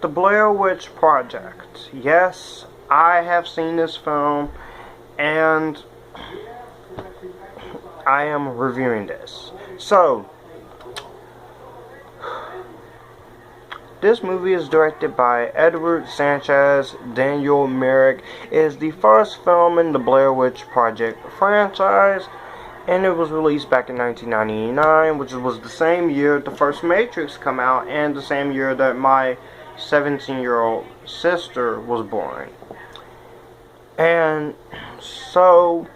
The Blair Witch Project. Yes, I have seen this film, and I am reviewing this. So, this movie is directed by Edward Sanchez Daniel Myrick. It is the first film in the Blair Witch Project franchise, and it was released back in 1999, which was the same year the first Matrix came out, and the same year that my 17-year-old sister was born. And so,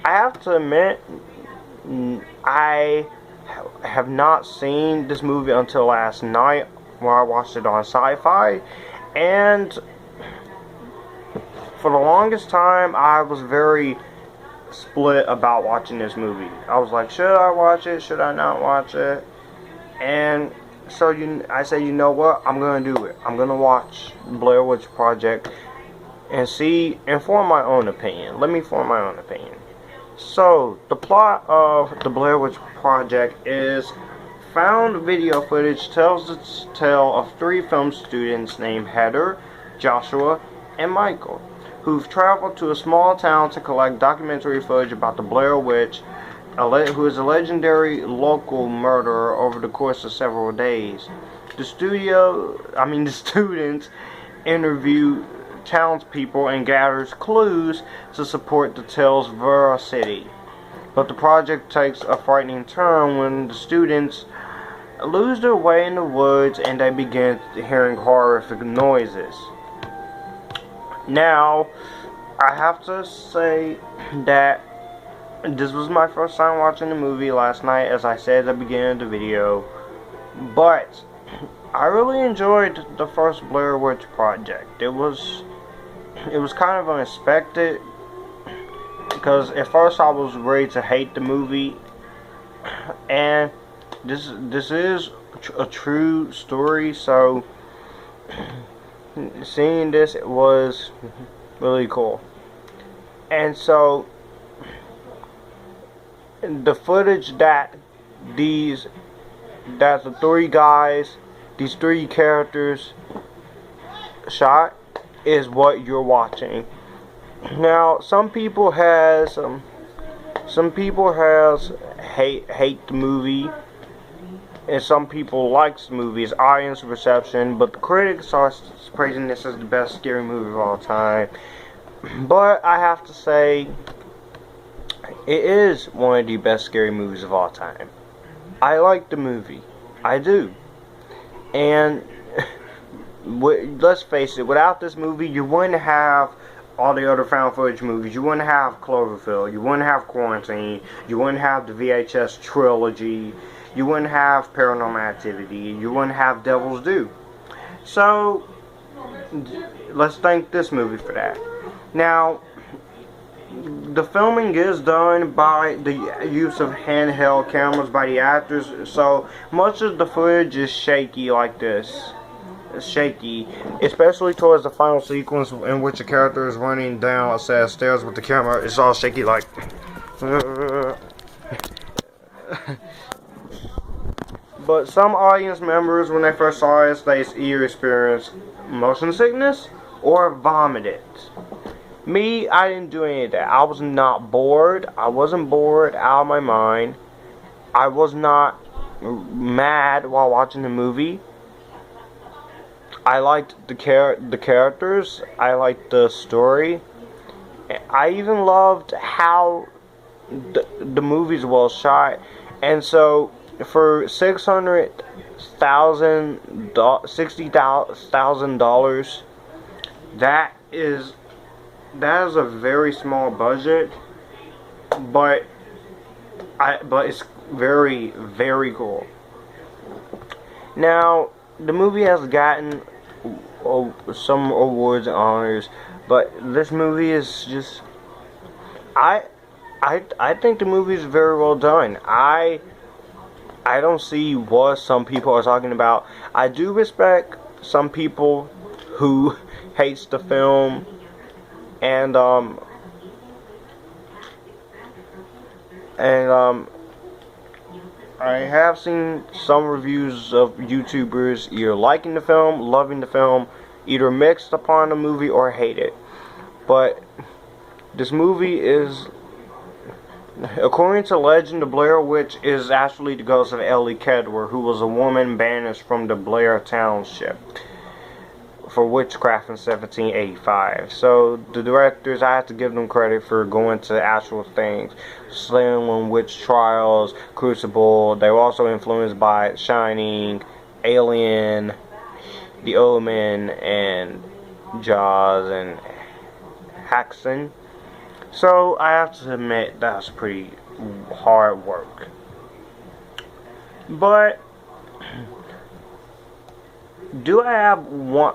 I have to admit, I have not seen this movie until last night, where I watched it on Sci-Fi, and for the longest time, I was very split about watching this movie. I was like, should I watch it? Should I not watch it? And so I said, you know what? I'm gonna do it. I'm gonna watch Blair Witch Project and form my own opinion. Let me form my own opinion. So, the plot of the Blair Witch Project is found video footage tells the tale of three film students named Heather, Joshua, and Michael, who've traveled to a small town to collect documentary footage about the Blair Witch, who is a legendary local murderer over the course of several days. The students interview townspeople and gathers clues to support the tale's veracity. But the project takes a frightening turn when the students lose their way in the woods and they begin hearing horrific noises. Now, I have to say that this was my first time watching the movie last night, as I said at the beginning of the video, but I really enjoyed the first Blair Witch Project. It was kind of unexpected, because at first I was ready to hate the movie, and this is a true story, so seeing this was really cool. And so the footage that the these three characters shot is what you're watching. Now, some people hate the movie, and some people likes the movie's audience reception, but the critics are praising this as the best scary movie of all time. But I have to say, it is one of the best scary movies of all time. I like the movie. I do. And let's face it, without this movie, you wouldn't have all the other found footage movies. You wouldn't have Cloverfield. You wouldn't have Quarantine. You wouldn't have the VHS trilogy. You wouldn't have Paranormal Activity. You wouldn't have Devil's Due. So, let's thank this movie for that. Now, the filming is done by the use of handheld cameras by the actors, so much of the footage is shaky like this. It's shaky, especially towards the final sequence in which a character is running down a set of stairs with the camera. It's all shaky like... But some audience members, when they first saw it, they either experienced motion sickness or vomited. Me, I didn't do any of that. I was not bored. I wasn't bored out of my mind. I was not mad while watching the movie. I liked the characters. I liked the story. I even loved how the movie's well shot. And so, for $60,000, that is a very small budget, but it's very, very cool. Now, the movie has gotten some awards and honors, but this movie is just, I think the movie is very well done. I don't see what some people are talking about. I do respect some people who hates the film, and I have seen some reviews of YouTubers either liking the film, loving the film, either mixed upon the movie or hate it. But this movie is, according to legend, the Blair Witch is actually the ghost of Ellie Kedwer, who was a woman banished from the Blair Township for witchcraft in 1785. So the directors, I have to give them credit for going to actual things. Salem witch trials, Crucible. They were also influenced by Shining, Alien, The Omen, and Jaws, and Haxon. So I have to admit that's pretty hard work. But do I have one?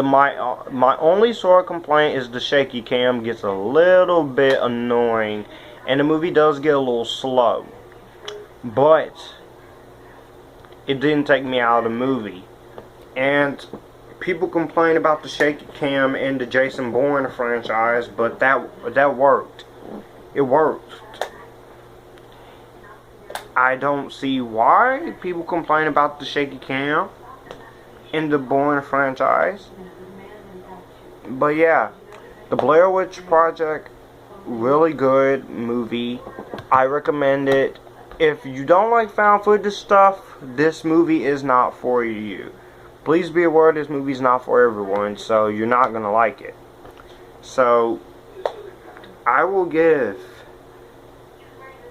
My only sore complaint is the shaky cam gets a little bit annoying, and the movie does get a little slow. But it didn't take me out of the movie. And people complain about the shaky cam in the Jason Bourne franchise, but that worked. It worked. I don't see why people complain about the shaky cam in the Bourne franchise. But yeah, the Blair Witch Project, really good movie. I recommend it. If you don't like found footage stuff, this movie is not for you. Please be aware this movie is not for everyone, so you're not gonna like it. So I will give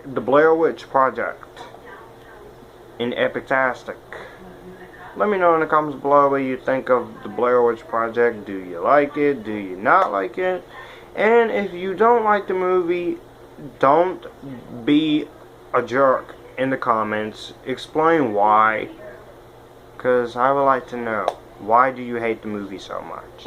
the Blair Witch Project an Epic-tastic. Let me know in the comments below what you think of the Blair Witch Project. Do you like it? Do you not like it? And if you don't like the movie, don't be a jerk in the comments. Explain why. Because I would like to know. Why do you hate the movie so much?